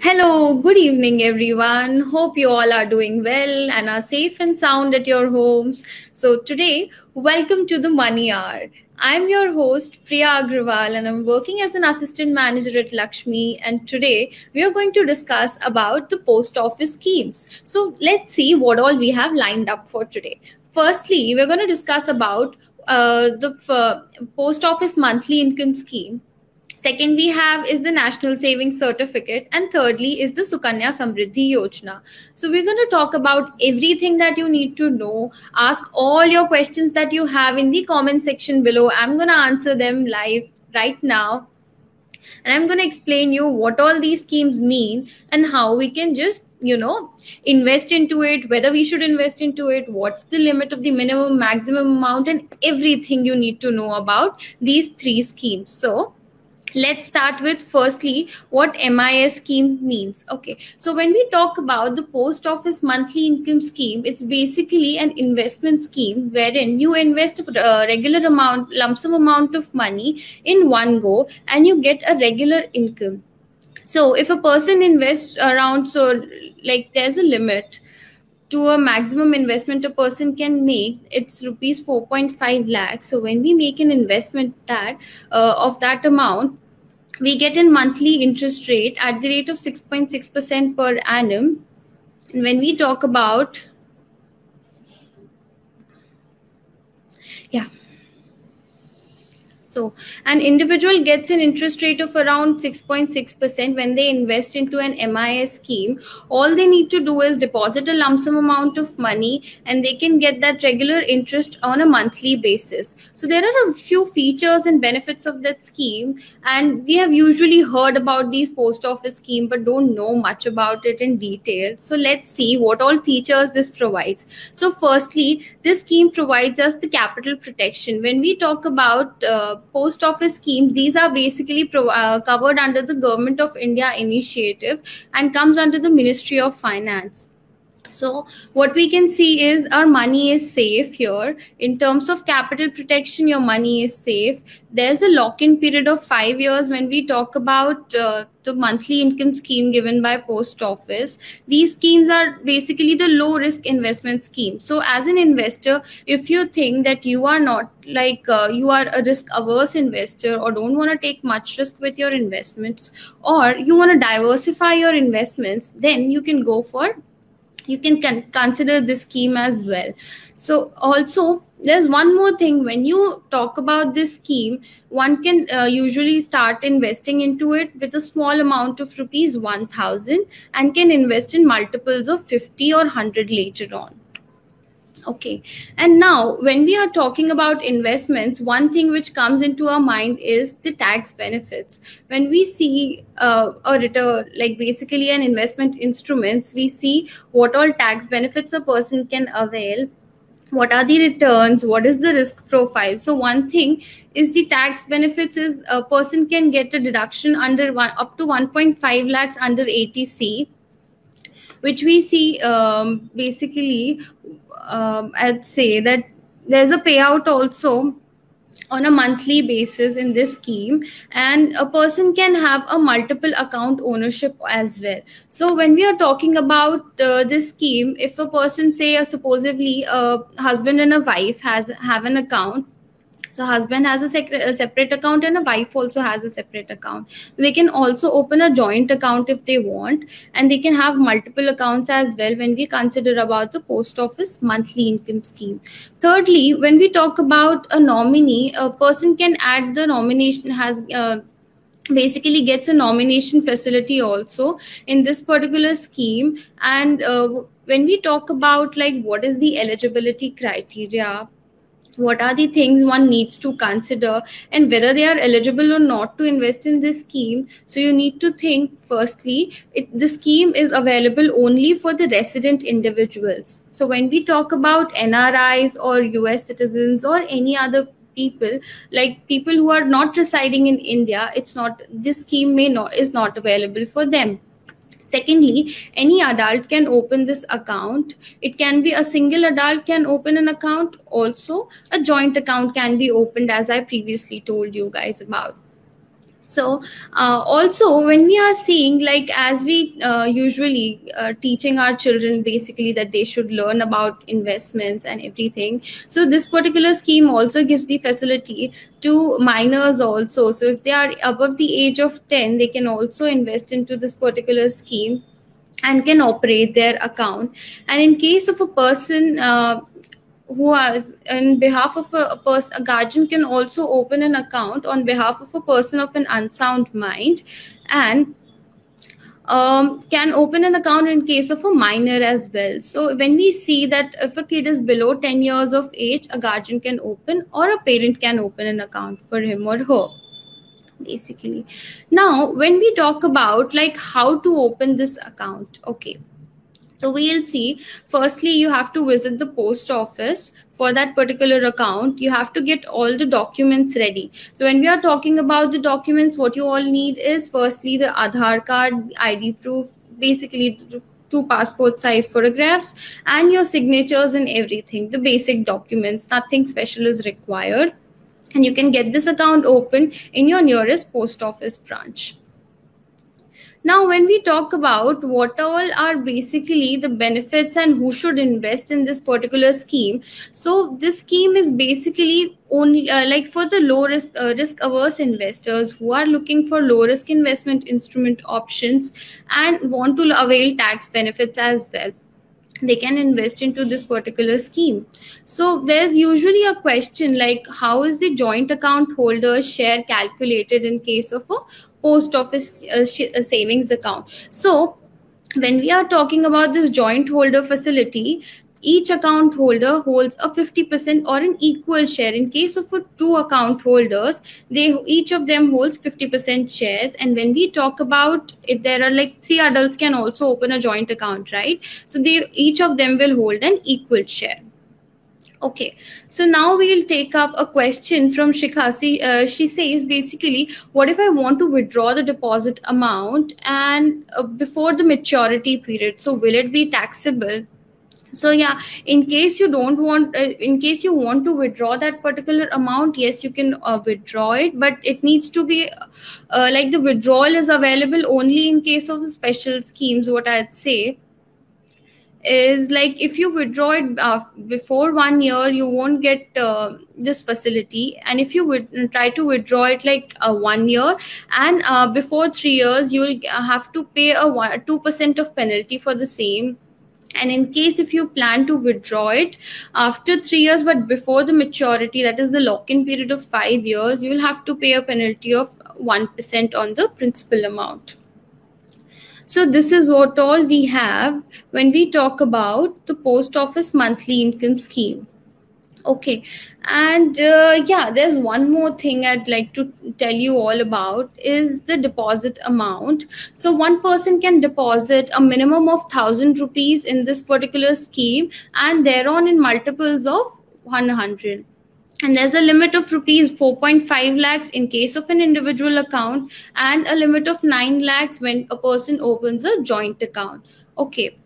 Hello, good evening, everyone. Hope you all are doing well and are safe and sound at your homes. So, today, welcome to the Money Hour. I'm your host, Priya Agrawal, and I'm working as an assistant manager at Lakshmi. And today, we are going to discuss about the post office schemes. So, let's see what all we have lined up for today. Firstly, we're going to discuss about the post office monthly income scheme. Second, we have is the National Savings Certificate, and thirdly is the Sukanya Samriddhi Yojana. So we're going to talk about everything that you need to know. Ask all your questions that you have in the comment section below. I'm going to answer them live right now, and I'm going to explain you what all these schemes mean and how we can just invest into it, whether we should invest into it, what's the limit of the minimum maximum amount, and everything you need to know about these three schemes. So let's start with firstly what MIS scheme means. Okay, so when we talk about the post office monthly income scheme, it's basically an investment scheme wherein you invest a regular amount, lump sum amount of money in one go, and you get a regular income. So if a person invests around, so like there's a limit to a maximum investment a person can make, it's rupees 4.5 lakhs. So when we make an investment that of that amount, we get a monthly interest rate at the rate of 6.6% per annum. And when we talk about, so an individual gets an interest rate of around 6.6% when they invest into an MIS scheme. All they need to do is deposit a lump sum amount of money, and they can get that regular interest on a monthly basis. So there are a few features and benefits of that scheme, and we have usually heard about these post office scheme but don't know much about it in detail. So let's see what all features this provides. So firstly, this scheme provides us the capital protection. When we talk about post office schemes, these are basically covered under the Government of India initiative and comes under the Ministry of Finance. So what we can see is our money is safe here. In terms of capital protection, your money is safe. There's a lock-in period of 5 years when we talk about the monthly income scheme given by post office. These schemes are basically the low risk investment scheme. So as an investor, if you think that you are not you are a risk averse investor or don't want to take much risk with your investments, or you want to diversify your investments, then you can consider this scheme as well. So also there's one more thing. When you talk about this scheme, one can usually start investing into it with a small amount of rupees 1000 and can invest in multiples of 50 or 100 later on. Okay, and now when we are talking about investments, one thing which comes into our mind is the tax benefits. When we see a return, like basically an investment instruments, we see what all tax benefits a person can avail, what are the returns, what is the risk profile. So one thing is the tax benefits is a person can get a deduction under up to 1.5 lakhs under 80C, which we see basically I'd say that there's a payout also on a monthly basis in this scheme, and a person can have a multiple account ownership as well. So when we are talking about this scheme, if a person, say supposedly a husband and a wife have an account, so husband has a separate account and a wife also has a separate account. They can also open a joint account if they want, and they can have multiple accounts as well when we consider about the post office monthly income scheme. Thirdly, when we talk about a nominee, a person can add the nomination, has basically gets a nomination facility also in this particular scheme. And when we talk about like what is the eligibility criteria, what are the things one needs to consider, and whether they are eligible or not to invest in this scheme. So you need to think firstly, the scheme is available only for the resident individuals. So when we talk about NRIs or US citizens or any other people, like people who are not residing in India, this scheme is not available for them. Secondly, any adult can open this account. It can be a single adult can open an account. Also, a joint account can be opened, as I previously told you guys about. So also when we are seeing, like, as we usually teaching our children basically that they should learn about investments and everything, so this particular scheme also gives the facility to minors also. So if they are above the age of 10, they can also invest into this particular scheme and can operate their account. And in case of a person who has, on behalf of a person, a guardian can also open an account on behalf of a person of an unsound mind, and can open an account in case of a minor as well. So when we see that if a kid is below 10 years of age, a guardian can open, or a parent can open an account for him or her, basically. Now when we talk about like how to open this account, okay, so we'll see, firstly you have to visit the post office for that particular account. You have to get all the documents ready. So when we are talking about the documents, what you all need is firstly the Aadhaar card, ID proof, basically two passport size photographs, and your signatures and everything, the basic documents, nothing special is required. And you can get this account open in your nearest post office branch. Now, when we talk about what all are basically the benefits and who should invest in this particular scheme, so this scheme is basically only like for the low risk averse investors who are looking for low risk investment instrument options and want to avail tax benefits as well. They can invest into this particular scheme. So there's usually a question like, how is the joint account holder's share calculated in case of a post office savings account? So when we are talking about this joint holder facility, each account holder holds a 50% or an equal share. In case of two account holders, they each of them holds 50% shares. And when we talk about if there are like three adults can also open a joint account, right? So they each of them will hold an equal share. Okay, so now we'll take up a question from Shikhasi. She says basically, what if I want to withdraw the deposit amount and before the maturity period? So will it be taxable? So yeah, in case you don't want, in case you want to withdraw that particular amount, yes, you can withdraw it, but it needs to be like the withdrawal is available only in case of special schemes. What I'd say is like if you withdraw it before 1 year, you won't get this facility. And if you would try to withdraw it like 1 year and before 3 years, you'll have to pay a 2% of penalty for the same. And in case if you plan to withdraw it after 3 years but before the maturity, that is the lock-in period of 5 years, you'll have to pay a penalty of 1% on the principal amount. So this is what all we have when we talk about the post office monthly income scheme. Okay, and yeah, there's one more thing I'd like to tell you all about is the deposit amount. So one person can deposit a minimum of 1,000 rupees in this particular scheme, and thereon in multiples of 100. And there's a limit of rupees 4.5 lakhs in case of an individual account, and a limit of 9 lakhs when a person opens a joint account. Okay.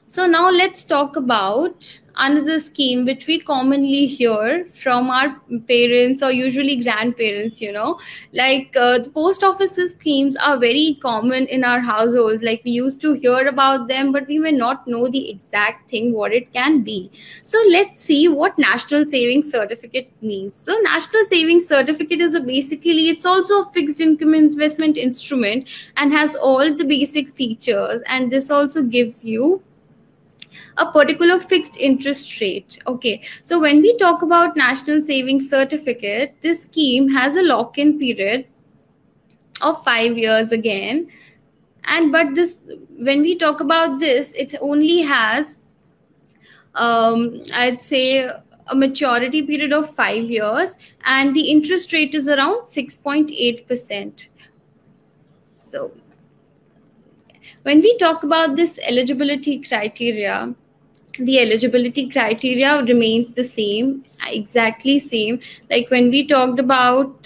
So now let's talk about another scheme which we commonly hear from our parents or usually grandparents, like the post offices schemes are very common in our households. Like we used to hear about them, but we may not know the exact thing what it can be. So let's see what National Savings Certificate means. So National Savings Certificate is basically, it's also a fixed income investment instrument and has all the basic features. And this also gives you a particular fixed interest rate. Okay, so when we talk about National Savings Certificate, this scheme has a lock-in period of 5 years again. And but this, when we talk about this, it only has I'd say a maturity period of 5 years, and the interest rate is around 6.8%. So when we talk about this eligibility criteria, the eligibility criteria remains the same, exactly same. Like when we talked about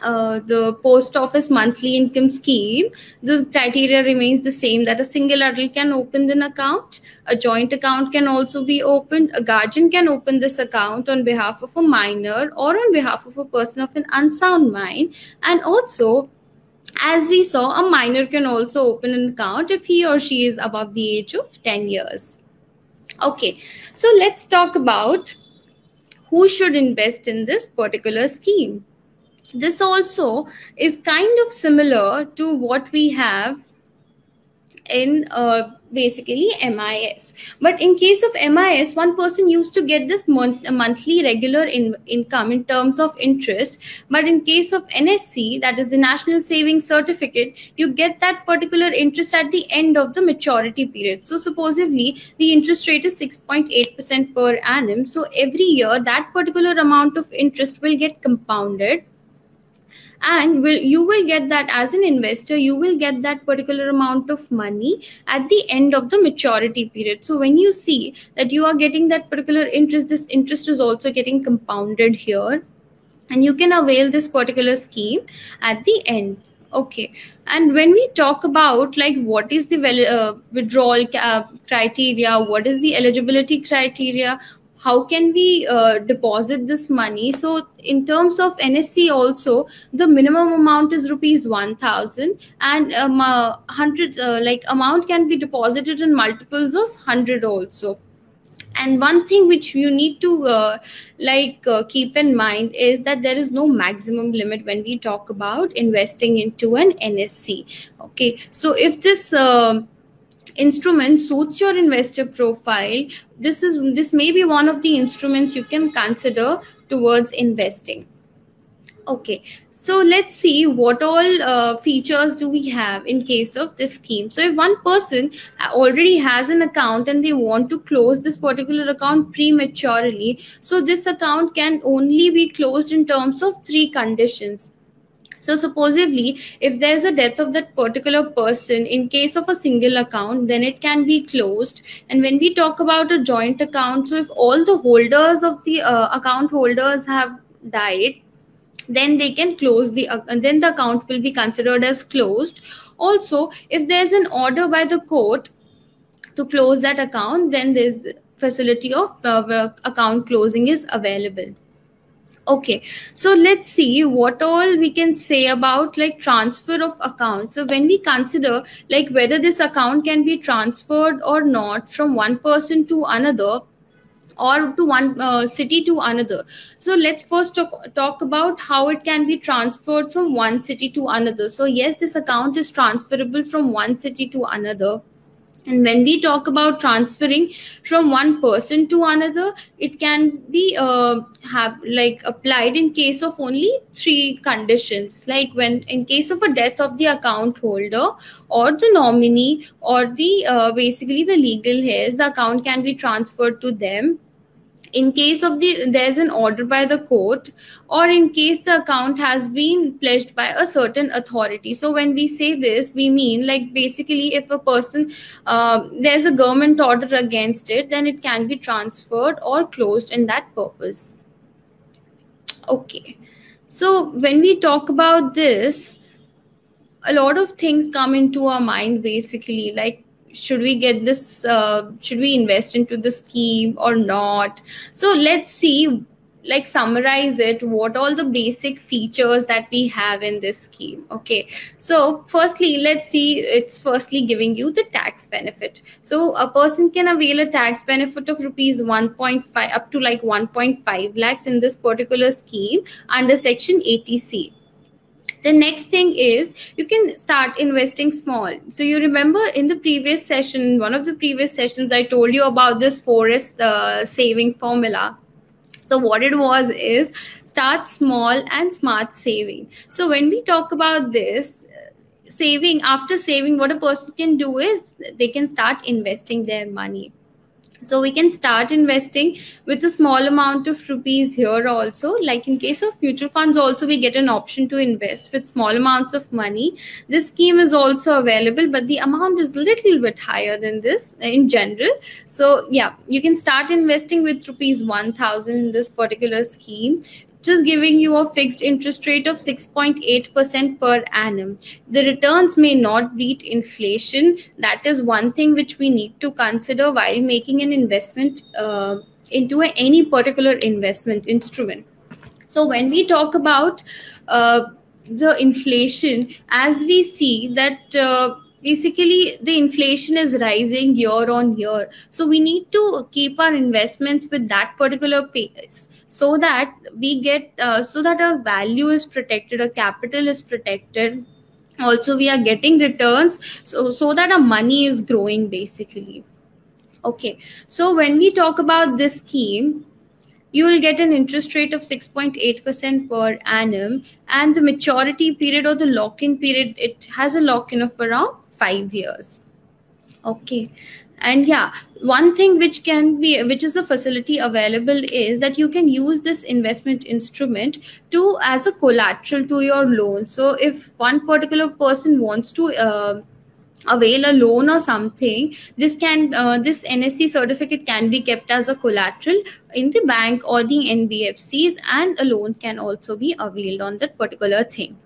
the post office monthly income scheme, the criteria remains the same, that a single adult can open an account, a joint account can also be opened, a guardian can open this account on behalf of a minor or on behalf of a person of an unsound mind, and also, as we saw, a minor can also open an account if he or she is above the age of 10 years. Okay, so let's talk about who should invest in this particular scheme. This also is kind of similar to what we have in basically MIS. But in case of MIS, one person used to get this monthly regular income in terms of interest. But in case of NSC, that is the National Savings Certificate, you get that particular interest at the end of the maturity period. So supposedly the interest rate is 6.8% per annum. So every year that particular amount of interest will get compounded, and you will get that as an investor, you will get that particular amount of money at the end of the maturity period. So when you see that you are getting that particular interest, this interest is also getting compounded here, and you can avail this particular scheme at the end. Okay, and when we talk about like what is the withdrawal criteria, what is the eligibility criteria, how can we deposit this money? So in terms of NSC also, the minimum amount is rupees 1000, and 100 like amount can be deposited in multiples of 100 also. And one thing which you need to keep in mind is that there is no maximum limit when we talk about investing into an NSC. Okay, so if this instrument suits your investor profile, this may be one of the instruments you can consider towards investing. Okay, so let's see what all features do we have in case of this scheme. So if one person already has an account and they want to close this particular account prematurely, so this account can only be closed in terms of 3 conditions. So supposedly, if there's a death of that particular person, in case of a single account, then it can be closed. And when we talk about a joint account, so if all the holders of the account holders have died, then they can close then the account will be considered as closed. Also, if there's an order by the court to close that account, then there's the facility of account closing is available. Okay, so let's see what all we can say about like transfer of account. So when we consider like whether this account can be transferred or not from one person to another, or to one city to another. So let's first talk about how it can be transferred from one city to another. So yes, this account is transferable from one city to another. And when we talk about transferring from one person to another, it can be applied in case of only 3 conditions. Like when in case of a death of the account holder or the nominee or the basically the legal heirs, the account can be transferred to them. In case of there's an order by the court, or in case the account has been pledged by a certain authority. So when we say this, we mean like basically if a person there's a government order against it, then it can be transferred or closed in that purpose. Okay, so when we talk about this, a lot of things come into our mind basically, like should we get this should we invest into the scheme or not? So let's see, like summarize it, what all the basic features that we have in this scheme. Okay, so firstly, let's see, it's firstly giving you the tax benefit. So a person can avail a tax benefit of rupees 1.5 up to like 1.5 lakhs in this particular scheme under section 80C. The next thing is you can start investing small. So you remember in the previous session, one of the previous sessions, I told you about this forest saving formula. So what it was is start small and smart saving. So when we talk about this, saving, after saving, what a person can do is they can start investing their money. So we can start investing with a small amount of rupees here also. Like in case of mutual funds also, we get an option to invest with small amounts of money. This scheme is also available, but the amount is a little bit higher than this in general. So yeah, you can start investing with rupees 1000 in this particular scheme. just giving you a fixed interest rate of 6.8% per annum. The returns may not beat inflation. That is one thing which we need to consider while making an investment into any particular investment instrument. So when we talk about the inflation, as we see that basically the inflation is rising year on year, so we need to keep our investments with that particular pace, so that we get so that our value is protected, our capital is protected, also we are getting returns, so that our money is growing basically. Okay, so when we talk about this scheme, you will get an interest rate of 6.8% per annum, and the maturity period or the lock-in period, it has a lock-in of around 5 years. Okay, and yeah, one thing which is a facility available is that you can use this investment instrument to as a collateral to your loan. So if one particular person wants to avail a loan or something, this NSC certificate can be kept as a collateral in the bank or the NBFCs, and a loan can also be availed on that particular thing.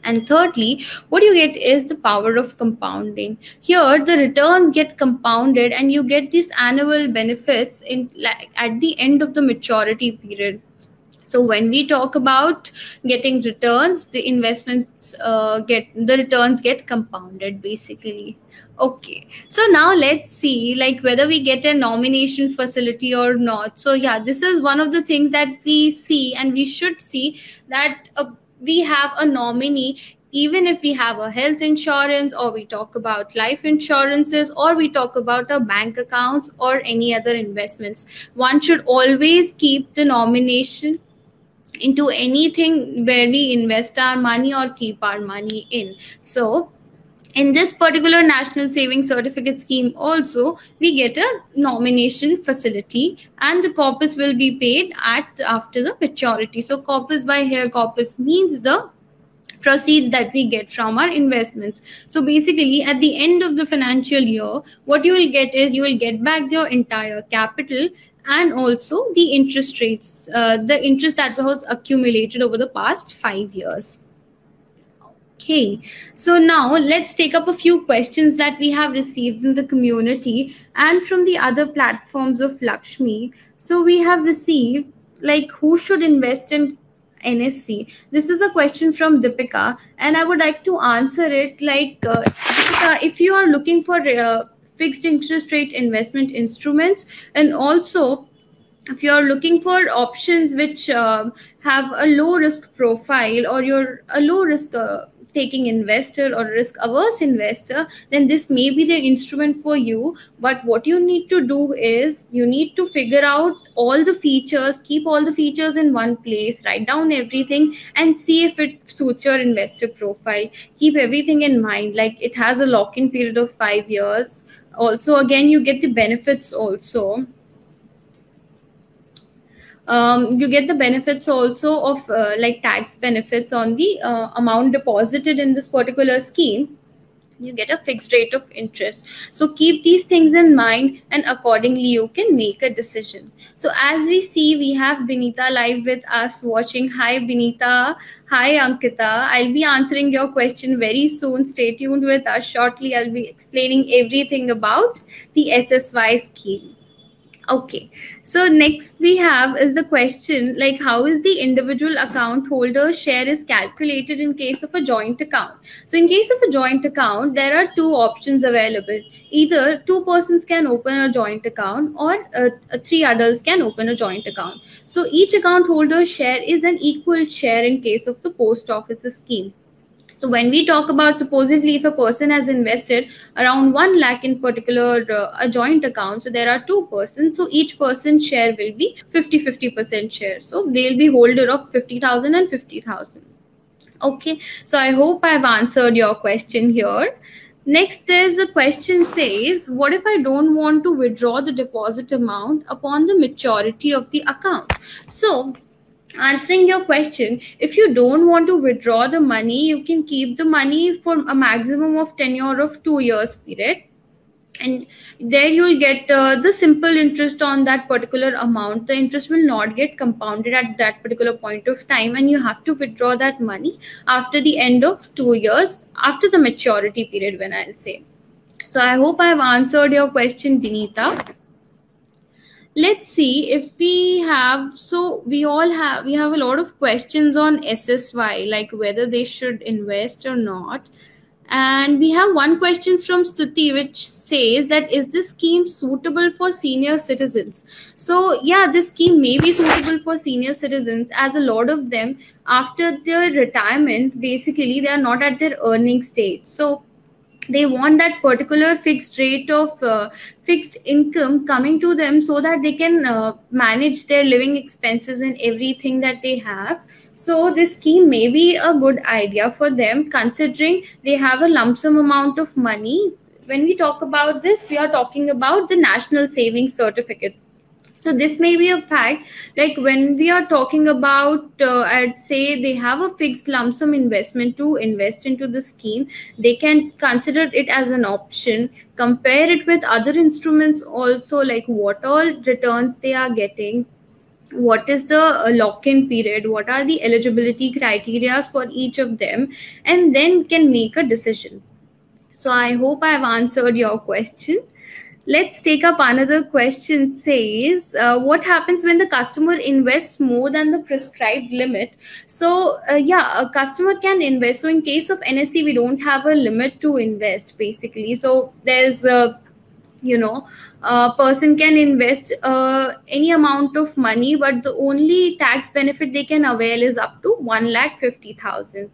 And thirdly, what you get is the power of compounding. Here, the returns get compounded, and you get these annual benefits at the end of the maturity period. So when we talk about getting returns, the returns get compounded basically. Okay, so now let's see like whether we get a nomination facility or not. So yeah, this is one of the things that we see, and we should see that we have a nominee. Even if we have a health insurance, or we talk about life insurances, or we talk about our bank accounts or any other investments, one should always keep the nomination into anything where we invest our money or keep our money in. So in this particular National Savings Certificate scheme also, we get a nomination facility, and the corpus will be paid after the maturity. So corpus by here, corpus means the proceeds that we get from our investments. So basically at the end of the financial year, what you will get is you will get back your entire capital, and also the interest rates, the interest that was accumulated over the past 5 years. Okay, so now let's take up a few questions that we have received in the community and from the other platforms of Lakshmi. So we have received like, who should invest in NSC? This is a question from Deepika, and I would like to answer it like, Deepika, if you are looking for fixed interest rate investment instruments, and also if you are looking for options which have a low risk profile, or you're a low risk taking investor or risk averse investor, then this may be the instrument for you. But what you need to do is you need to figure out all the features, keep all the features in one place, write down everything, and see if it suits your investor profile. Keep everything in mind, like it has a lock-in period of 5 years. Also, again, you get the benefits also. You get the benefits also of like tax benefits on the amount deposited in this particular scheme. You get a fixed rate of interest. So keep these things in mind, and accordingly you can make a decision. So as we see, we have Binita live with us watching. Hi Binita. Hi Ankita. I'll be answering your question very soon. Stay tuned with us. Shortly I'll be explaining everything about the SSY scheme. Okay, so next we have is the question like, how is the individual account holder share is calculated in case of a joint account? So in case of a joint account, there are two options available. Either two persons can open a joint account, or three adults can open a joint account. So each account holder's share is an equal share in case of the post office scheme. So when we talk about, supposedly if a person has invested around 1 lakh in particular a joint account, so there are two persons, so each person's share will be 50% share. So they'll be holder of 50,000 and 50,000. Okay, so I hope I've answered your question here. Next, there's a question says, what if I don't want to withdraw the deposit amount upon the maturity of the account? So answering your question, if you don't want to withdraw the money, you can keep the money for a maximum of tenure of 2 years period. and there you'll get the simple interest on that particular amount. The interest will not get compounded at that particular point of time, and you have to withdraw that money after the end of 2 years, after the maturity period, when I'll say. So I hope I've answered your question, Vinita. Let's see if we have, so we have a lot of questions on SSY, like whether they should invest or not. And we have one question from Stuti, which says that, is this scheme suitable for senior citizens? So yeah, this scheme may be suitable for senior citizens, as a lot of them, after their retirement, basically they are not at their earning stage. So they want that particular fixed rate of fixed income coming to them, so that they can manage their living expenses and everything that they have. So this scheme may be a good idea for them, considering they have a lump sum amount of money. When we talk about this, we are talking about the National Savings Certificate. So this may be a fact, like when we are talking about, I'd say they have a fixed lump sum investment to invest into the scheme, they can consider it as an option, compare it with other instruments also, like what all returns they are getting, what is the lock-in period, what are the eligibility criteria for each of them, and then can make a decision. So I hope I've answered your question. Let's take up another question. Says, what happens when the customer invests more than the prescribed limit? So yeah, a customer can invest. So in case of NSE, we don't have a limit to invest, basically. So there's a person can invest any amount of money, but the only tax benefit they can avail is up to 1,50,000.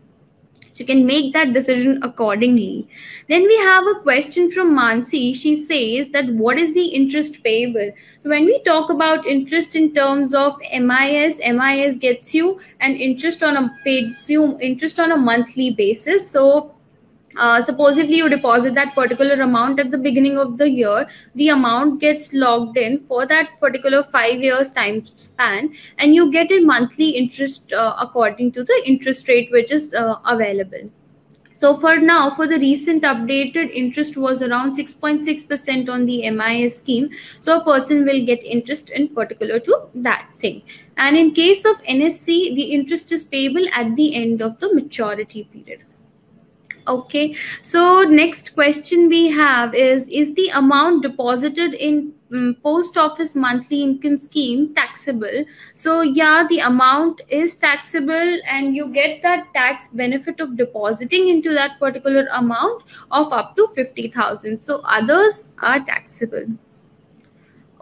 So you can make that decision accordingly. Then we have a question from Mansi. She says that, what is the interest payable? So when we talk about interest in terms of MIS gets you an interest on a monthly basis. So supposedly you deposit that particular amount at the beginning of the year, the amount gets logged in for that particular 5 years time span, and you get a monthly interest according to the interest rate which is available. So for now, for the recent updated, interest was around 6.6% on the MIS scheme. So a person will get interest in particular to that thing. And in case of NSC, the interest is payable at the end of the maturity period. Okay, so next question we have is the amount deposited in post office monthly income scheme taxable? So yeah, the amount is taxable, and you get that tax benefit of depositing into that particular amount of up to 50,000. So others are taxable.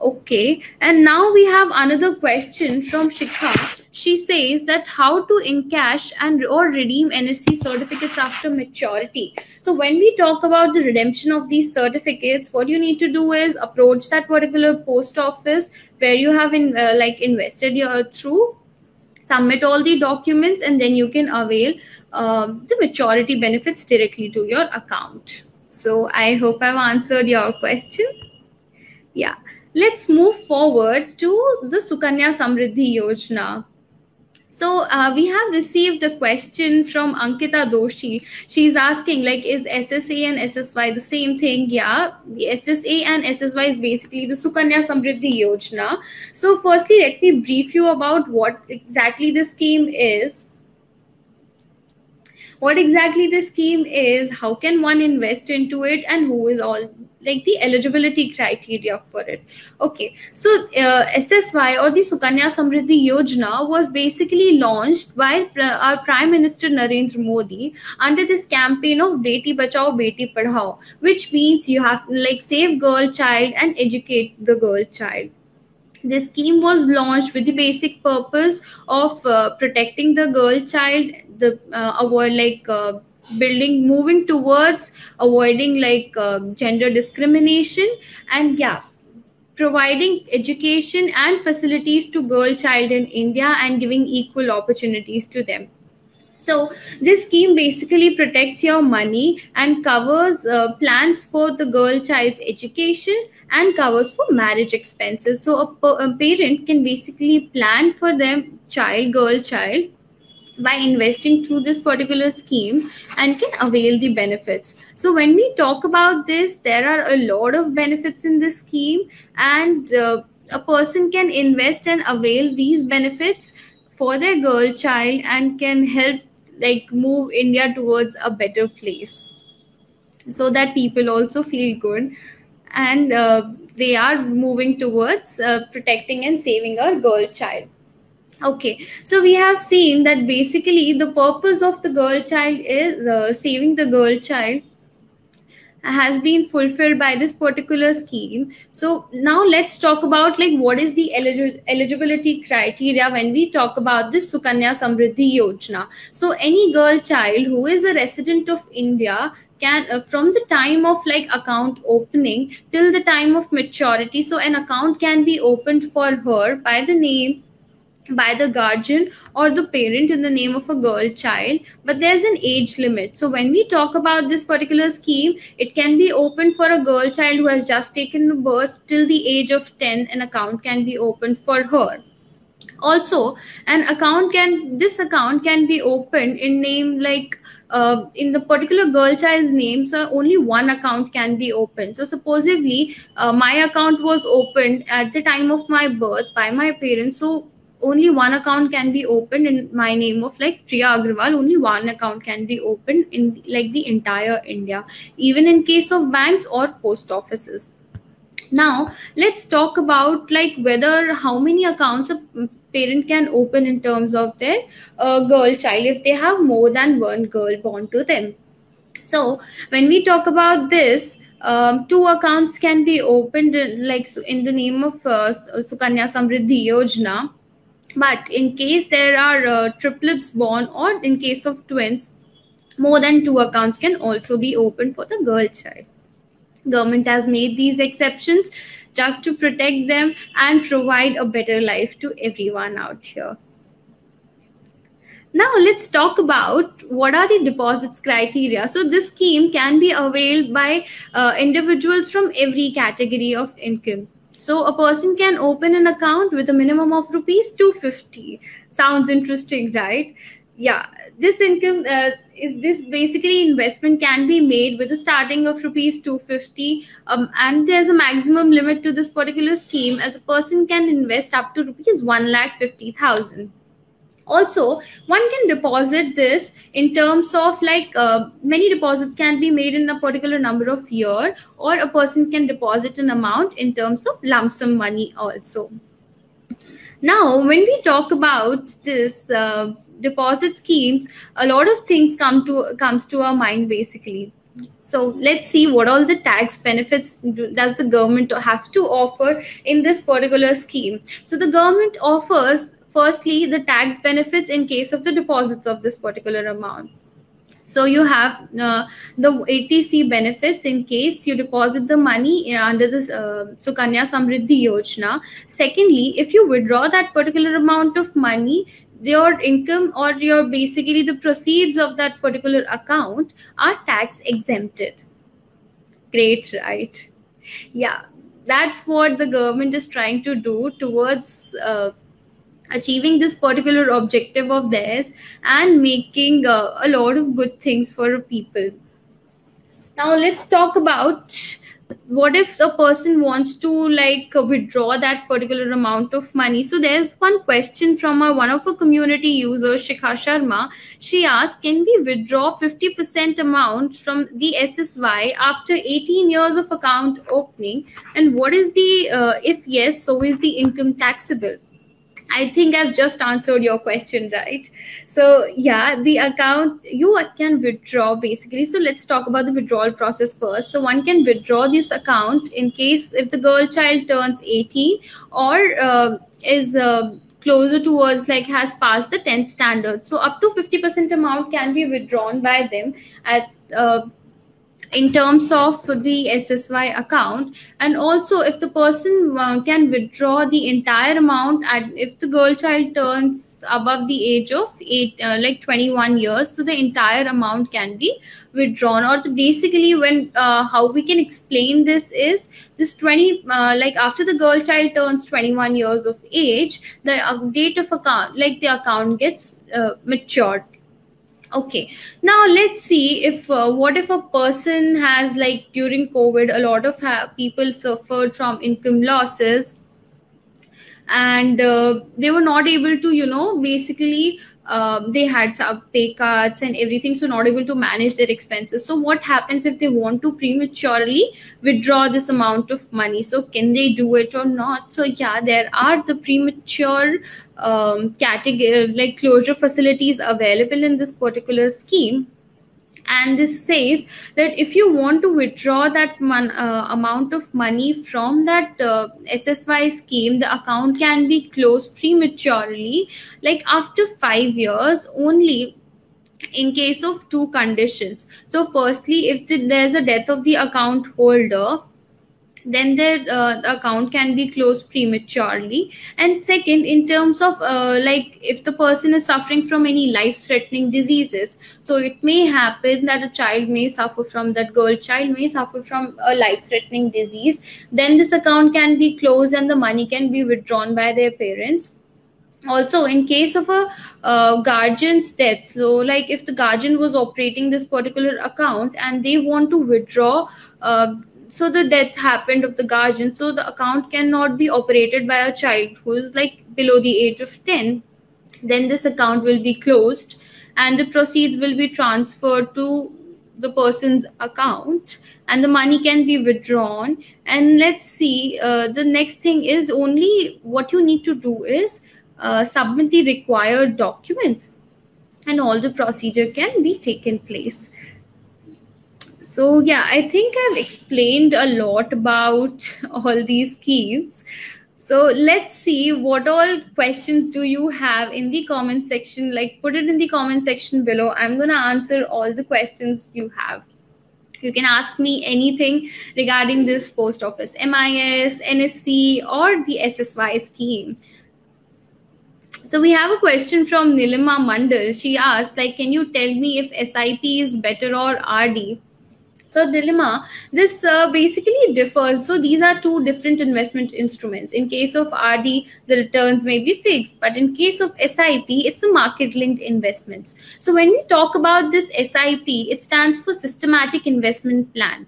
Okay, and now we have another question from Shikha. She says that, how to encash and or redeem NSC certificates after maturity. So when we talk about the redemption of these certificates, what you need to do is approach that particular post office where you have invested through, submit all the documents, and then you can avail the maturity benefits directly to your account. So I hope I've answered your question. Yeah. Let's move forward to the Sukanya Samriddhi Yojana. So we have received a question from Ankita Doshi. She's asking, like, is SSA and SSY the same thing? Yeah, the SSA and SSY is basically the Sukanya Samriddhi Yojana. So firstly, let me brief you about what exactly the scheme is. What exactly the scheme is, how can one invest into it, and who is all, like, the eligibility criteria for it. Okay, so SSY, or the Sukanya Samriddhi Yojana, was basically launched by our Prime Minister Narendra Modi under this campaign of Beti Bachao Beti Padhao, which means you have to save girl child and educate the girl child. This scheme was launched with the basic purpose of protecting the girl child, moving towards avoiding gender discrimination, and providing education and facilities to girl child in India and giving equal opportunities to them. So this scheme basically protects your money and covers plans for the girl child's education and covers for marriage expenses. So a parent can basically plan for them girl child by investing through this particular scheme and can avail the benefits. So when we talk about this, there are a lot of benefits in this scheme, and a person can invest and avail these benefits for their girl child and can help like move India towards a better place, so that people also feel good, and they are moving towards protecting and saving our girl child. Okay, so we have seen that basically the purpose of the girl child is saving the girl child has been fulfilled by this particular scheme. So now let's talk about like what is the eligibility criteria when we talk about this Sukanya Samriddhi Yojana. So any girl child who is a resident of India can from the time of like account opening till the time of maturity, so an account can be opened for her by the name, by the guardian or the parent in the name of a girl child, but there's an age limit. So when we talk about this particular scheme, it can be opened for a girl child who has just taken birth till the age of 10. An account can be opened for her. Also, this account can be opened in name like in the particular girl child's name, so only one account can be opened. So supposedly my account was opened at the time of my birth by my parents, so only one account can be opened in my name of like Priya Agrawal. Only one account can be opened in like the entire India, even in case of banks or post offices. Now let's talk about like whether how many accounts a parent can open in terms of their girl child if they have more than one girl born to them. So when we talk about this, two accounts can be opened in the name of Sukanya Samriddhi Yojana. But in case there are triplets born, or in case of twins, more than two accounts can also be opened for the girl child. Government has made these exceptions just to protect them and provide a better life to everyone out here. Now let's talk about what are the deposits criteria. So this scheme can be availed by individuals from every category of income. So a person can open an account with a minimum of rupees 250. Sounds interesting, right? Yeah, this income is this basically investment can be made with a starting of rupees 250, and there's a maximum limit to this particular scheme, as a person can invest up to rupees 1,50,000. Also, one can deposit this in terms of like many deposits can be made in a particular number of year, or a person can deposit an amount in terms of lump sum money also. Now when we talk about this deposit schemes, a lot of things comes to our mind basically. So let's see what all the tax benefits does the government have to offer in this particular scheme. So the government offers firstly the tax benefits in case of the deposits of this particular amount. So you have the 80C benefits in case you deposit the money under this Sukanya Samriddhi Yojana. Secondly, if you withdraw that particular amount of money, your income or your basically the proceeds of that particular account are tax exempted. Great, right? Yeah, that's what the government is trying to do towards achieving this particular objective of theirs and making a lot of good things for people. Now let's talk about what if a person wants to like withdraw that particular amount of money. So there's one question from one of our community users, Shikha Sharma. She asked, can we withdraw 50% amount from the SSY after 18 years of account opening, and what is the if yes, so is the income taxable? I think I've just answered your question, right? So yeah, the account you can withdraw basically. So let's talk about the withdrawal process first. So one can withdraw this account in case if the girl child turns 18 or is closer towards like has passed the 10th standard. So up to 50% amount can be withdrawn by them at in terms of the SSY account. And also if the person can withdraw the entire amount if the girl child turns above the age of 21 years, so the entire amount can be withdrawn. Or basically when how we can explain this is this 20 like after the girl child turns 21 years of age, the date of account like the account gets matured. Okay, now let's see if what if a person has, like during COVID, a lot of people suffered from income losses, and they were not able to, basically they had some pay cuts and everything, so not able to manage their expenses. So what happens if they want to prematurely withdraw this amount of money? So can they do it or not? So yeah, there are the premature category, like closure facilities available in this particular scheme. And this says that if you want to withdraw that amount of money from that SSY scheme, the account can be closed prematurely, like after 5 years only, in case of two conditions. So firstly, if there's a death of the account holder, then the account can be closed prematurely. And second, in terms of like if the person is suffering from any life threatening diseases, so it may happen that a child may suffer from, that girl child may suffer from a life threatening disease, then this account can be closed and the money can be withdrawn by their parents. Also, in case of a guardian's death, so like if the guardian was operating this particular account and they want to withdraw, so the death happened of the guardian, so the account cannot be operated by a child who is like below the age of 10, then this account will be closed and the proceeds will be transferred to the person's account and the money can be withdrawn. And let's see, the next thing is, only what you need to do is submit the required documents and all the procedure can be taken place. So yeah, I think I've explained a lot about all these schemes. So let's see what all questions do you have in the comment section. Like, put it in the comment section below. I'm going to answer all the questions you have. You can ask me anything regarding this post office, MIS, NSC, or the SSY scheme. So we have a question from Nilima Mandal. She asked, like, can you tell me if SIP is better or RD? So dilemma, this basically differs. So these are two different investment instruments. In case of RD, the returns may be fixed, but in case of SIP, it's a market-linked investments. So when we talk about this SIP, it stands for Systematic Investment Plan.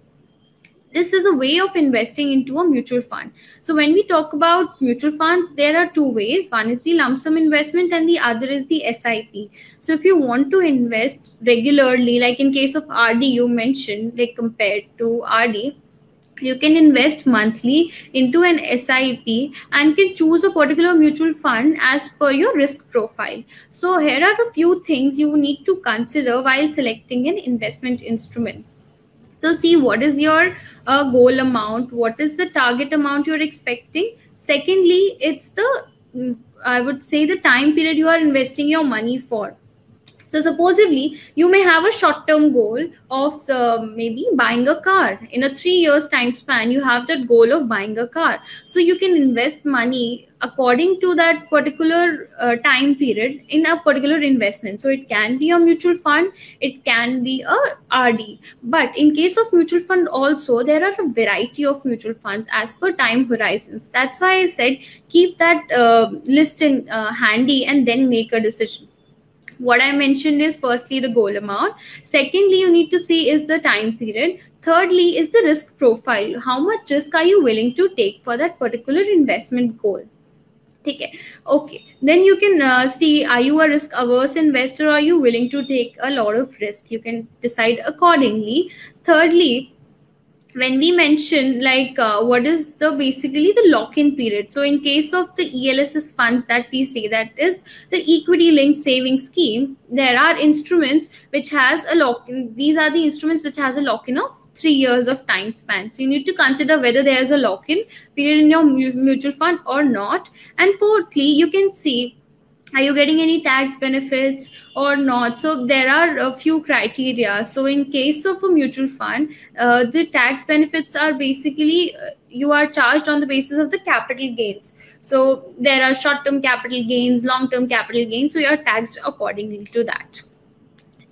This is a way of investing into a mutual fund. So when we talk about mutual funds, there are two ways. One is the lump sum investment and the other is the SIP. So if you want to invest regularly, like in case of RD you mentioned, like compared to RD, you can invest monthly into an SIP and can choose a particular mutual fund as per your risk profile. So here are a few things you need to consider while selecting an investment instrument. So see, what is your goal amount? What is the target amount you're expecting? Secondly, it's the, I would say, the time period you are investing your money for. So supposedly, you may have a short-term goal of maybe buying a car. In a 3 years time span, you have that goal of buying a car. So you can invest money according to that particular time period in a particular investment. So it can be a mutual fund, it can be a RD. But in case of mutual fund also, there are a variety of mutual funds as per time horizons. That's why I said keep that list in handy and then make a decision. What I mentioned is firstly the goal amount. Secondly, you need to see is the time period. Thirdly is the risk profile. How much risk are you willing to take for that particular investment goal? Okay. Okay. Then you can see, are you a risk averse investor or are you willing to take a lot of risk? You can decide accordingly. Thirdly, when we mention like what is the basically the lock-in period. So in case of the ELSS funds that we say, that is the equity linked savings scheme, there are instruments which has a lock-in. These are the instruments which has a lock-in of 3 years of time span. So you need to consider whether there is a lock-in period in your mutual fund or not. And fourthly, you can see, are you getting any tax benefits or not? So there are a few criteria. So in case of a mutual fund, the tax benefits are basically you are charged on the basis of the capital gains. So there are short-term capital gains, long-term capital gains. So you are taxed accordingly to that.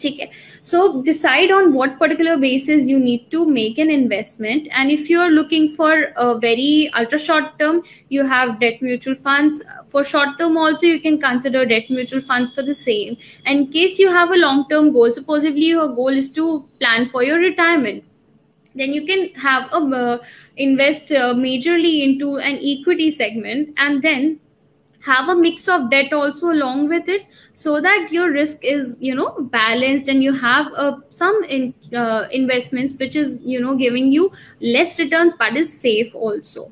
ठीक है. So decide on what particular basis you need to make an investment, and if you're looking for a very ultra short term, you have debt mutual funds. For short term also you can consider debt mutual funds for the same. And in case you have a long term goal, supposedly your goal is to plan for your retirement, then you can have a invest majorly into an equity segment, and then have a mix of debt also along with it, so that your risk is balanced, and you have investments which is giving you less returns but is safe also.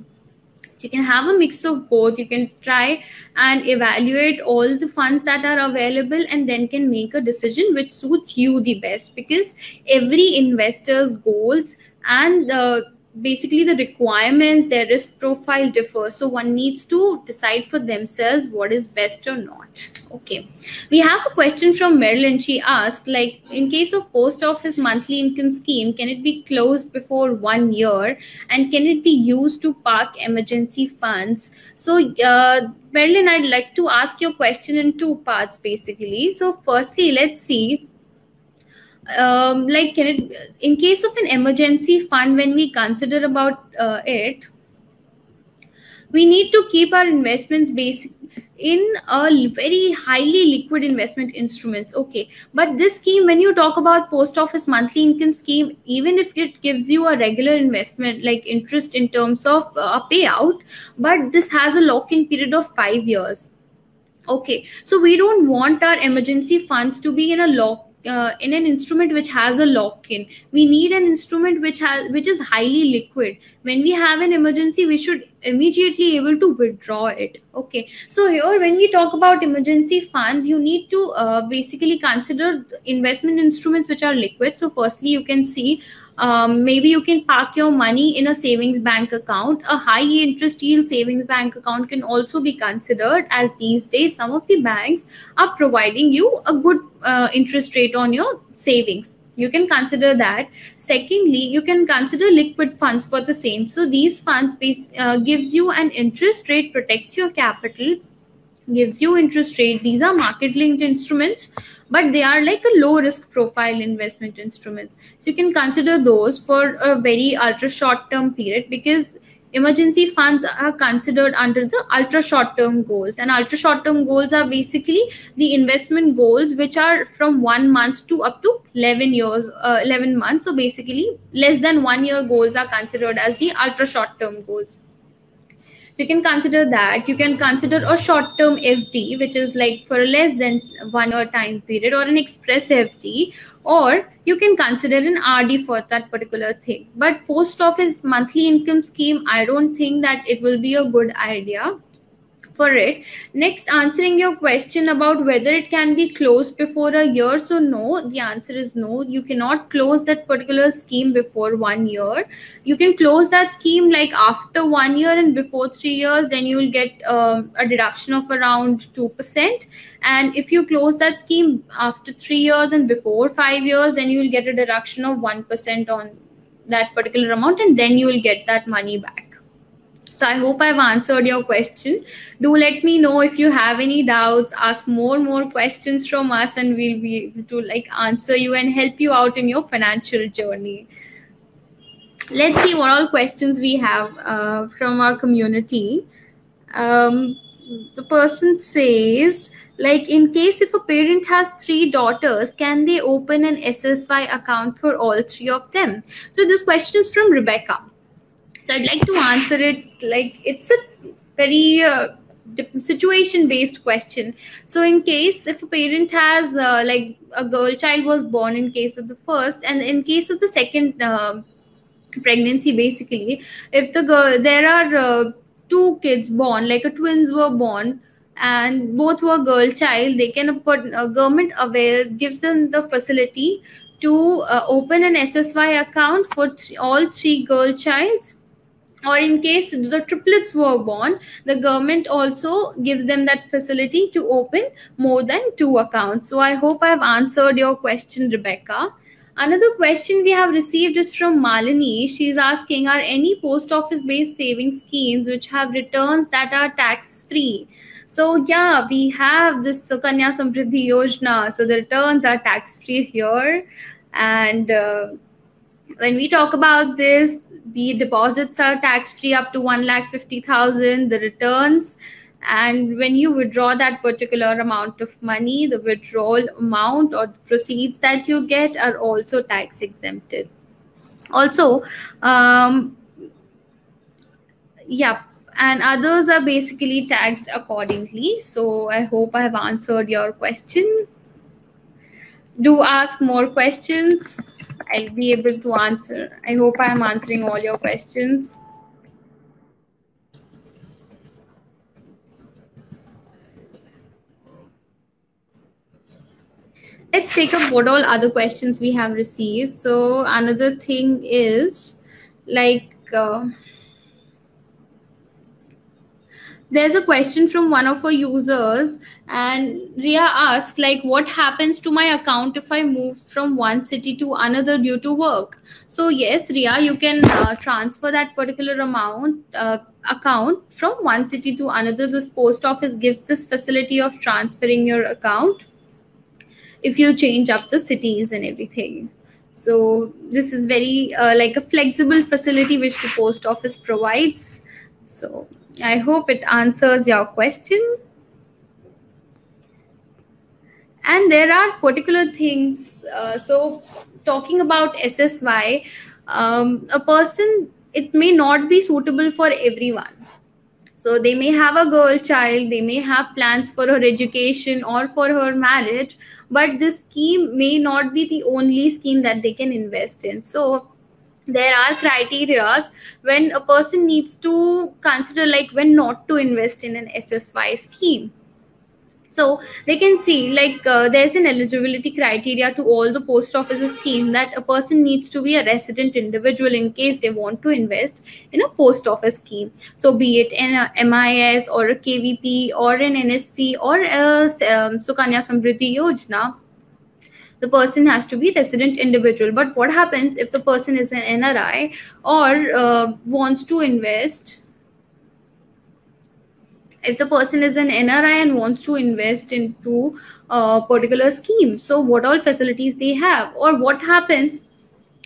So you can have a mix of both. You can try and evaluate all the funds that are available, and then can make a decision which suits you the best, because every investor's goals and basically the requirements, their risk profile differ. So one needs to decide for themselves what is best or not. Okay. We have a question from Marilyn. She asked, like, in case of post office monthly income scheme, can it be closed before 1 year? And can it be used to park emergency funds? So, Marilyn, I'd like to ask your question in two parts, basically. So firstly, let's see, like, can it, in case of an emergency fund, when we consider about it, we need to keep our investments basic in a very highly liquid investment instruments. Okay, but this scheme, when you talk about post office monthly income scheme, even if it gives you a regular investment like interest in terms of a payout, but this has a lock-in period of 5 years. Okay, so we don't want our emergency funds to be in a in an instrument which has a lock-in. We need an instrument which is highly liquid. When we have an emergency, we should immediately able to withdraw it. Okay, so here when we talk about emergency funds, you need to basically consider investment instruments which are liquid. So firstly, you can see, maybe you can park your money in a savings bank account. A high interest yield savings bank account can also be considered, as these days some of the banks are providing you a good interest rate on your savings. You can consider that. Secondly, you can consider liquid funds for the same. So these funds gives you an interest rate, protects your capital, gives you interest rate. These are market linked instruments, but they are like a low risk profile investment instruments. So you can consider those for a very ultra short term period, because emergency funds are considered under the ultra short term goals, and ultra short term goals are basically the investment goals which are from 1 month to up to 11 years, 11 months. So basically less than 1 year goals are considered as the ultra short term goals. So you can consider that. You can consider a short-term FD, which is like for less than 1 year time period, or an express FD, or you can consider an RD for that particular thing. But post office monthly income scheme, I don't think that it will be a good idea for it. Next, answering your question about whether it can be closed before a year. So no, the answer is no. You cannot close that particular scheme before 1 year. You can close that scheme like after 1 year, and before 3 years, then you will get a deduction of around 2%. And if you close that scheme after 3 years and before 5 years, then you will get a deduction of 1% on that particular amount, and then you will get that money back. So I hope I've answered your question. Do let me know if you have any doubts. Ask more questions from us, and we'll be able to like answer you and help you out in your financial journey. Let's see what all questions we have from our community. The person says, like, in case if a parent has 3 daughters, can they open an SSY account for all 3 of them? So this question is from Rebecca. So I'd like to answer it like it's a very situation based question. So in case if a parent has like a girl child was born in case of the first, and in case of the second pregnancy, basically if the girl, there are 2 kids born, like a twins were born and both were girl child, they can put government aware gives them the facility to open an SSY account for all 3 girl childs. Or in case the triplets were born, the government also gives them that facility to open more than 2 accounts. So I hope I've answered your question, Rebecca. Another question we have received is from Malini. She's asking, are any post office based savings schemes which have returns that are tax free? So yeah, we have this Sukanya Samriddhi Yojana. So the returns are tax free here, and when we talk about this, the deposits are tax free up to 1,50,000. The returns, and when you withdraw that particular amount of money, the withdrawal amount or the proceeds that you get are also tax exempted. Also, yeah, and others are basically taxed accordingly. So I hope I have answered your question. Do ask more questions. I'll be able to answer. I hope I am answering all your questions. Let's take up what all other questions we have received. So another thing is like there's a question from one of our users, and Ria asked like, what happens to my account if I move from one city to another due to work? So yes, Ria, you can transfer that particular amount account from one city to another. This post office gives this facility of transferring your account if you change up the cities and everything. So this is very like a flexible facility which the post office provides. So I hope it answers your question. And there are particular things. So talking about SSY, a person, it may not be suitable for everyone. So they may have a girl child, they may have plans for her education or for her marriage, but this scheme may not be the only scheme that they can invest in. So there are criteria when a person needs to consider like when not to invest in an SSY scheme. So they can see like there's an eligibility criteria to all the post offices scheme that a person needs to be a resident individual in case they want to invest in a post office scheme. So be it an MIS or a KVP or an NSC or a Sukanya Samriddhi Yojana, the person has to be resident individual. But what happens if the person is an NRI or wants to invest? If the person is an NRI and wants to invest into a particular scheme, so what all facilities they have? Or what happens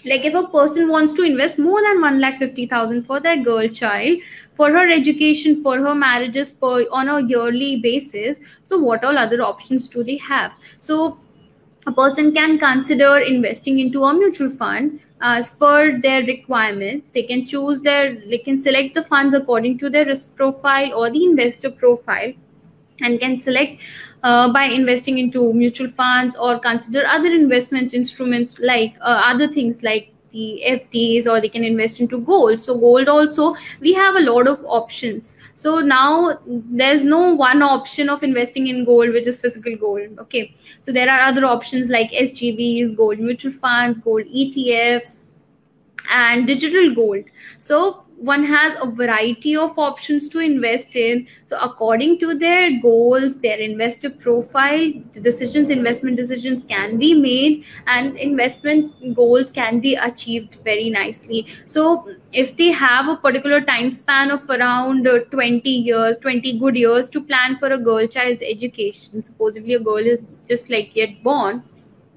like if a person wants to invest more than 1,50,000 for their girl child, for her education, for her marriages on a yearly basis, so what all other options do they have? So a person can consider investing into a mutual fund as per their requirements. They can select the funds according to their risk profile or the investor profile, and can select by investing into mutual funds or consider other investment instruments like other things like the FDs, or they can invest into gold. So gold also, we have a lot of options. So now there's no one option of investing in gold which is physical gold. Okay, so there are other options like SGBs, gold mutual funds, gold ETFs, and digital gold. So one has a variety of options to invest in. So according to their goals, their investor profile, investment decisions can be made, and investment goals can be achieved very nicely. So if they have a particular time span of around 20 years, 20 good years to plan for a girl child's education, supposedly a girl is just like yet born,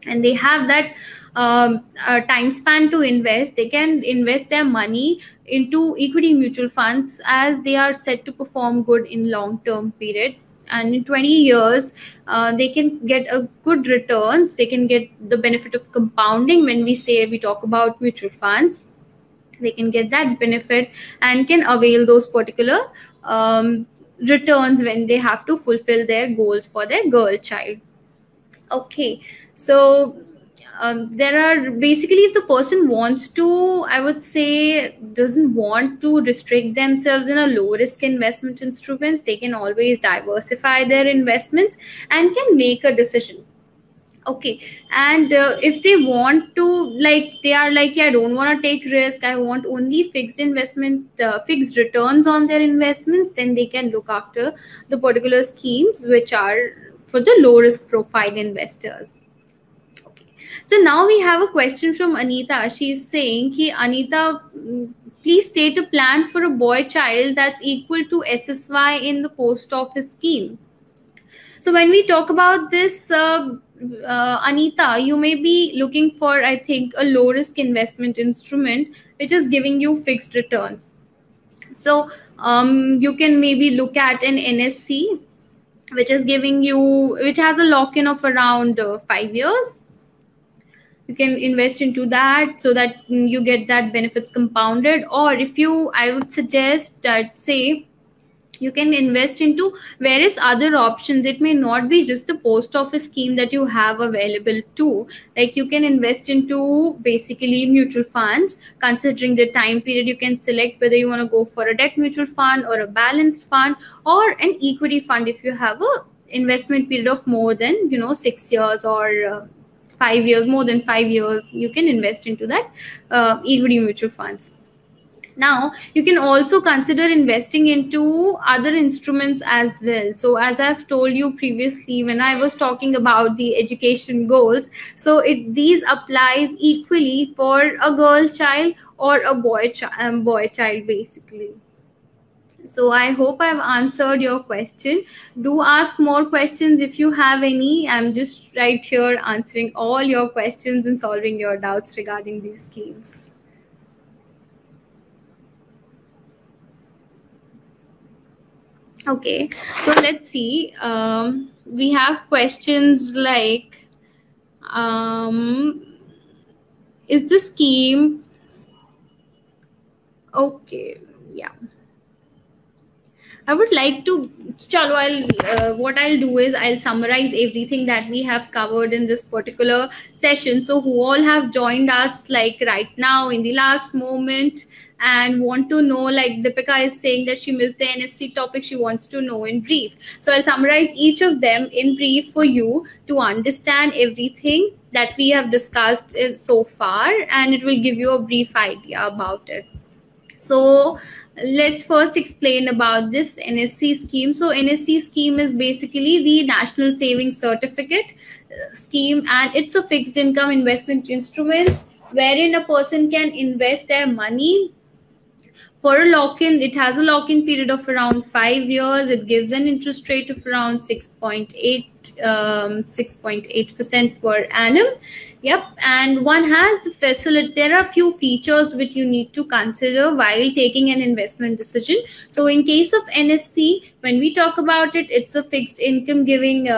and they have that time span to invest, they can invest their money into equity mutual funds as they are set to perform good in long term period. And in 20 years they can get a good returns, they can get the benefit of compounding. When we talk about mutual funds, they can get that benefit and can avail those particular returns when they have to fulfill their goals for their girl child. Okay, so there are basically, if the person wants to, I would say, doesn't want to restrict themselves in a low risk investment instruments, they can always diversify their investments and can make a decision. Okay, and if they want to, like they are like, yeah, I don't want to take risk, I want only fixed returns on their investments, then they can look after the particular schemes which are for the low risk profile investors. Okay, so now we have a question from Anita. She's saying, Anita, Please state a plan for a boy child that's equal to SSY in the post office scheme. So when we talk about this, Anita, you may be looking for, I think, a low risk investment instrument which is giving you fixed returns. So you can maybe look at an NSC, which is giving you, which has a lock-in of around 5 years. You can invest into that so that you get that benefits compounded. Or if you, I would suggest that, say, you can invest into various other options. It may not be just the post office scheme that you have available too. Like you can invest into basically mutual funds. Considering the time period, you can select whether you want to go for a debt mutual fund or a balanced fund or an equity fund if you have a investment period of more than 6 years or 5 years. More than 5 years, you can invest into that equity mutual funds. Now, you can also consider investing into other instruments as well. So as I've told you previously, when I was talking about the education goals, so these applies equally for a girl child or a boy child basically. So I hope I've answered your question. Do ask more questions if you have any. I'm just right here answering all your questions and solving your doubts regarding these schemes. Okay, so let's see. We have questions like, is the scheme okay? Yeah, I would like to. Chalo, what I'll do is I'll summarize everything that we have covered in this particular session. So who all have joined us like right now in the last moment and want to know, like Deepika is saying that she missed the NSC topic, she wants to know in brief. So I'll summarize each of them in brief for you to understand everything that we have discussed so far, and it will give you a brief idea about it. So let's first explain about this NSC scheme. So NSC scheme is basically the National Savings Certificate scheme, and it's a fixed income investment instruments wherein a person can invest their money for a lock-in. It has a lock-in period of around 5 years. It gives an interest rate of around 6.8% per annum. Yep, and one has the facility. There are a few features which you need to consider while taking an investment decision. So in case of NSC, when we talk about it, it's a fixed income giving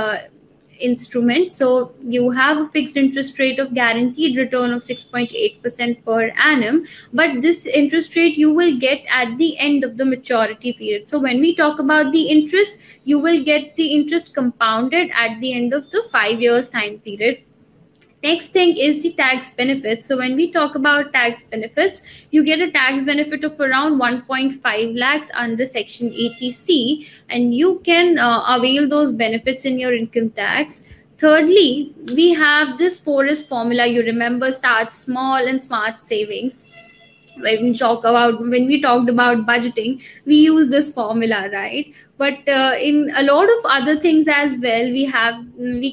instrument. So you have a fixed interest rate of guaranteed return of 6.8% per annum, but this interest rate you will get at the end of the maturity period. So when we talk about the interest, you will get the interest compounded at the end of the 5 years time period. Next thing is the tax benefits. So when we talk about tax benefits, you get a tax benefit of around 1.5 lakhs under Section 80C, and you can avail those benefits in your income tax. Thirdly, we have this 4S formula. You remember, start small and smart savings. When we talked about budgeting, we use this formula, right? But in a lot of other things as well, we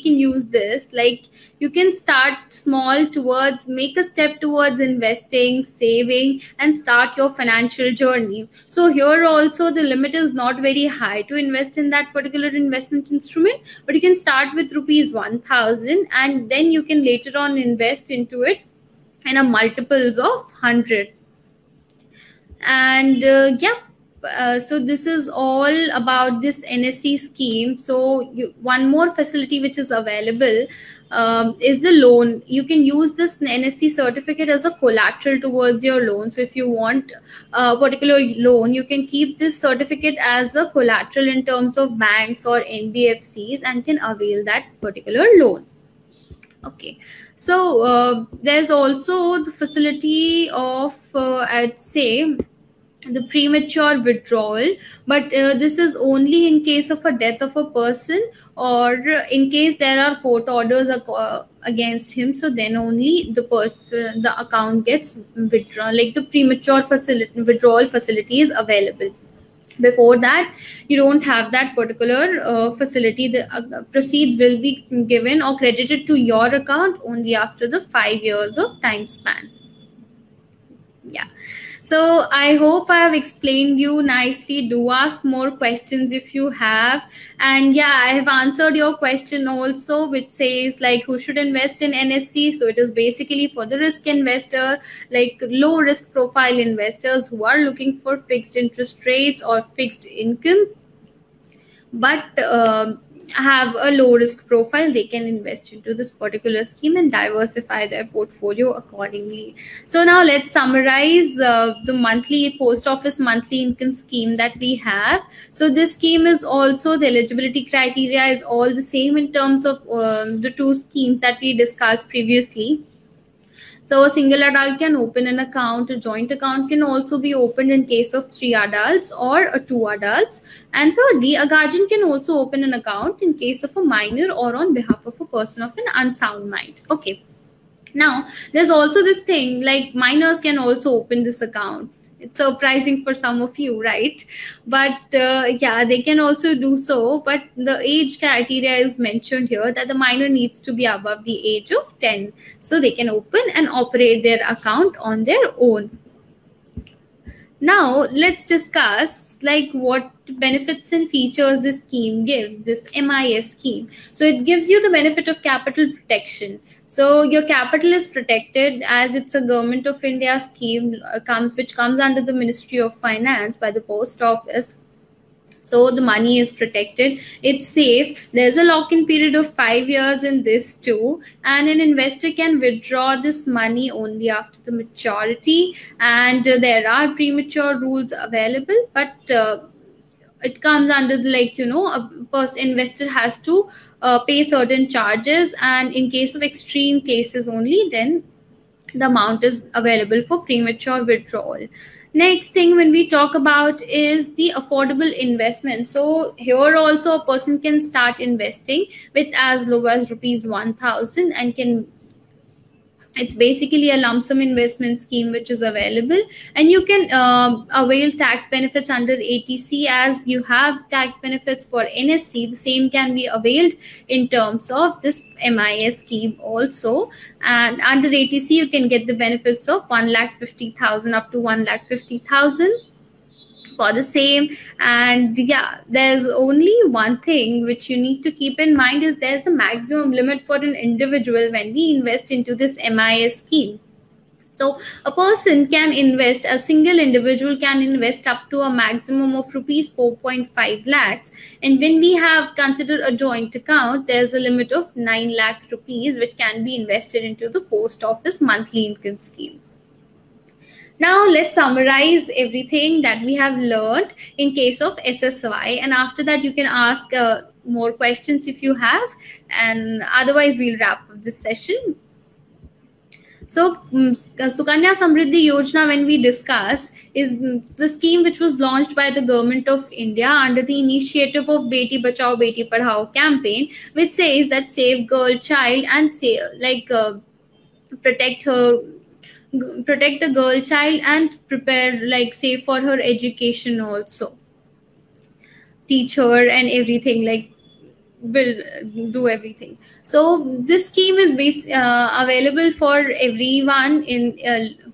can use this. Like you can start small towards, make a step towards investing, saving, and start your financial journey. So here also the limit is not very high to invest in that particular investment instrument, but you can start with rupees 1,000 and then you can later on invest into it in a multiples of 100. And so this is all about this NSC scheme. So one more facility which is available is the loan. You can use this NSC certificate as a collateral towards your loan. So if you want a particular loan, you can keep this certificate as a collateral in terms of banks or NBFCs and can avail that particular loan. Okay, so there's also the facility of I'd say the premature withdrawal, but this is only in case of a death of a person or in case there are court orders against him. So then only the account gets withdrawn, like the premature withdrawal facility is available. Before that, you don't have that particular facility. The proceeds will be given or credited to your account only after the 5 years of time span. Yeah. So I hope I have explained you nicely. Do ask more questions if you have. And yeah, I have answered your question also, which says like who should invest in NSC. So it is basically for the risk investor, like low risk profile investors who are looking for fixed interest rates or fixed income, but have a low risk profile. They can invest into this particular scheme and diversify their portfolio accordingly. So now let's summarize the monthly post office monthly income scheme that we have. So this scheme is also, the eligibility criteria is all the same in terms of the two schemes that we discussed previously. So a single adult can open an account. A joint account can also be opened in case of 3 adults or two adults. And thirdly, a guardian can also open an account in case of a minor or on behalf of a person of an unsound mind. Okay. Now, there's also this thing like minors can also open this account. It's surprising for some of you, right? But yeah, they can also do so. But the age criteria is mentioned here that the minor needs to be above the age of 10. So they can open and operate their account on their own. Now let's discuss like what benefits and features this scheme gives, this MIS scheme. So it gives you the benefit of capital protection. So your capital is protected as it's a Government of India scheme which comes under the Ministry of Finance by the Post Office. So the money is protected, it's safe. There's a lock-in period of 5 years in this too, and an investor can withdraw this money only after the maturity. And there are premature rules available, but it comes under the, like, you know, a investor has to pay certain charges, and in case of extreme cases only, then the amount is available for premature withdrawal. Next thing when we talk about is the affordable investment. So here also a person can start investing with as low as rupees 1000 and can, it's basically a lump sum investment scheme which is available, and you can avail tax benefits under ATC as you have tax benefits for NSC. The same can be availed in terms of this MIS scheme also, and under ATC you can get the benefits of 1,50,000 up to 1,50,000 for the same. And yeah, there's only one thing which you need to keep in mind is there's the maximum limit for an individual when we invest into this MIS scheme. So a person can invest, a single individual can invest up to a maximum of rupees 4.5 lakhs. And when we have considered a joint account, there's a limit of 9 lakh rupees which can be invested into the post office monthly income scheme. Now let's summarize everything that we have learned in case of SSY, and after that you can ask more questions if you have, and otherwise we'll wrap up this session. So Sukanya Samriddhi Yojana, when we discuss, is the scheme which was launched by the Government of India under the initiative of Beti Bachao Beti Padhao campaign, which says that save girl child and say protect the girl child and prepare, like, save for her education also, teach her and everything, like will do everything. So this scheme is available for everyone in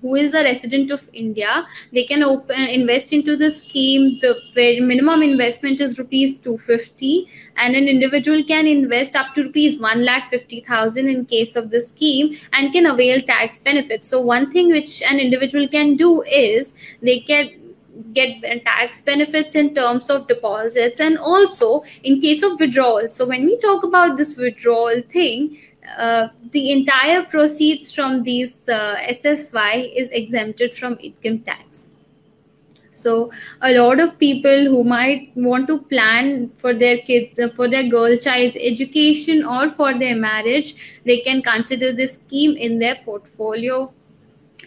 who is a resident of India. They can invest into the scheme. The very minimum investment is rupees 250, and an individual can invest up to rupees 1,50,000 in case of the scheme and can avail tax benefits. So one thing which an individual can do is they can get tax benefits in terms of deposits and also in case of withdrawal. So when we talk about this withdrawal thing, the entire proceeds from these SSY is exempted from income tax. So a lot of people who might want to plan for their kids, for their girl child's education or for their marriage, they can consider this scheme in their portfolio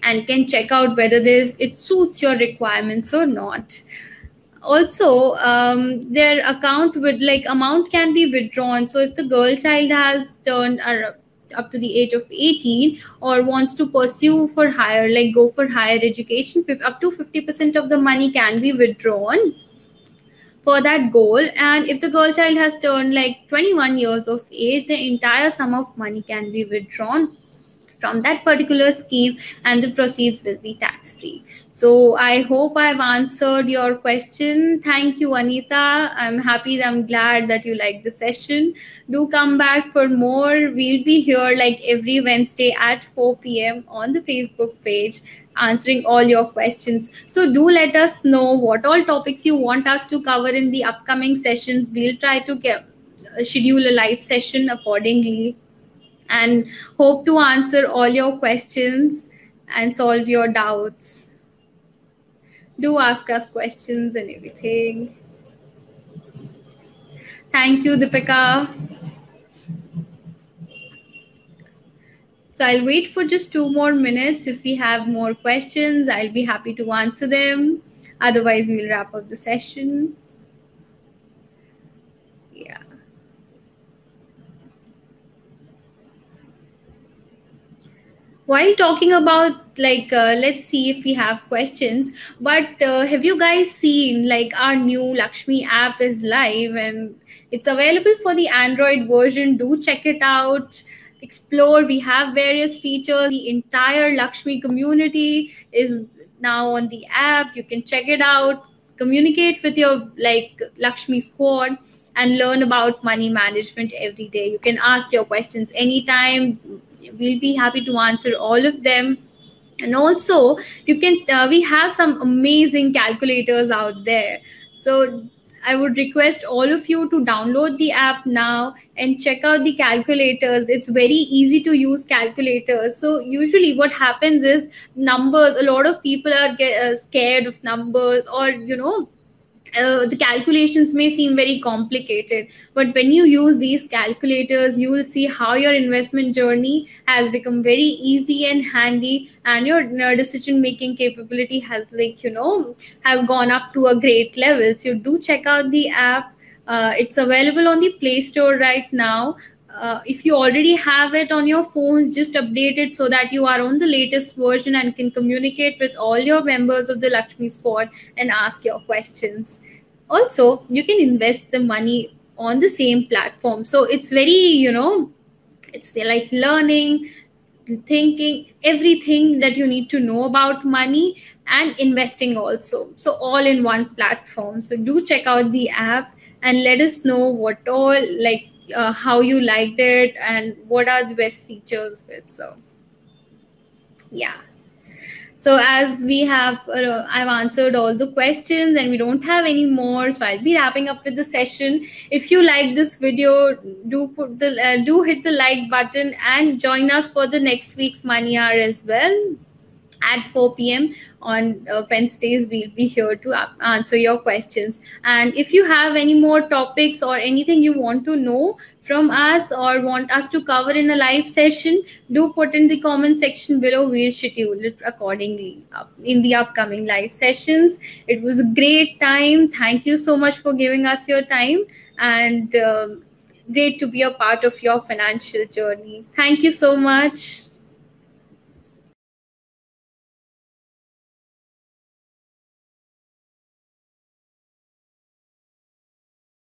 and can check out whether it suits your requirements or not. Also, their account would, like, amount can be withdrawn. So if the girl child has turned up to the age of 18 or wants to pursue for higher, like go for higher education, up to 50% of the money can be withdrawn for that goal. And if the girl child has turned like 21 years of age, the entire sum of money can be withdrawn from that particular scheme, and the proceeds will be tax free. So I hope I've answered your question. Thank you, Anita. I'm glad that you liked the session. Do come back for more. We'll be here like every Wednesday at 4 p.m. on the Facebook page, answering all your questions. So do let us know what all topics you want us to cover in the upcoming sessions. We'll try to schedule a live session accordingly, and hope to answer all your questions and solve your doubts. Do ask us questions and everything. Thank you, Deepika. So I'll wait for just 2 more minutes. If we have more questions, I'll be happy to answer them. Otherwise, we'll wrap up the session. Yeah. While talking about let's see if we have questions, but have you guys seen like our new Lakshmi app is live and it's available for the Android version? Do check it out, explore. We have various features. The entire Lakshmi community is now on the app. You can check it out, communicate with your Lakshmi squad, and learn about money management every day. You can ask your questions anytime. We'll be happy to answer all of them. And also you can we have some amazing calculators out there. So I would request all of you to download the app now and check out the calculators. It's very easy to use calculators. So usually what happens is numbers, a lot of people are scared of numbers, or the calculations may seem very complicated, but when you use these calculators, you will see how your investment journey has become very easy and handy, and your decision making capability has has gone up to a great level. So do check out the app. It's available on the Play Store right now. If you already have it on your phones, just update it so that you are on the latest version and can communicate with all your members of the Lakshmi Squad and ask your questions. Also, you can invest the money on the same platform. So it's very, it's like learning, thinking, everything that you need to know about money and investing also. So all in one platform. So do check out the app and let us know what all how you liked it and what are the best features of it. So yeah. So as we have, I've answered all the questions and we don't have any more. So I'll be wrapping up with the session. If you like this video, do hit the like button and join us for the next week's Money Hour as well. At 4 p.m. on Wednesdays, we'll be here to answer your questions. And if you have any more topics or anything you want to know from us or want us to cover in a live session, do put in the comment section below. We'll schedule it accordingly in the upcoming live sessions. It was a great time. Thank you so much for giving us your time, and great to be a part of your financial journey. Thank you so much.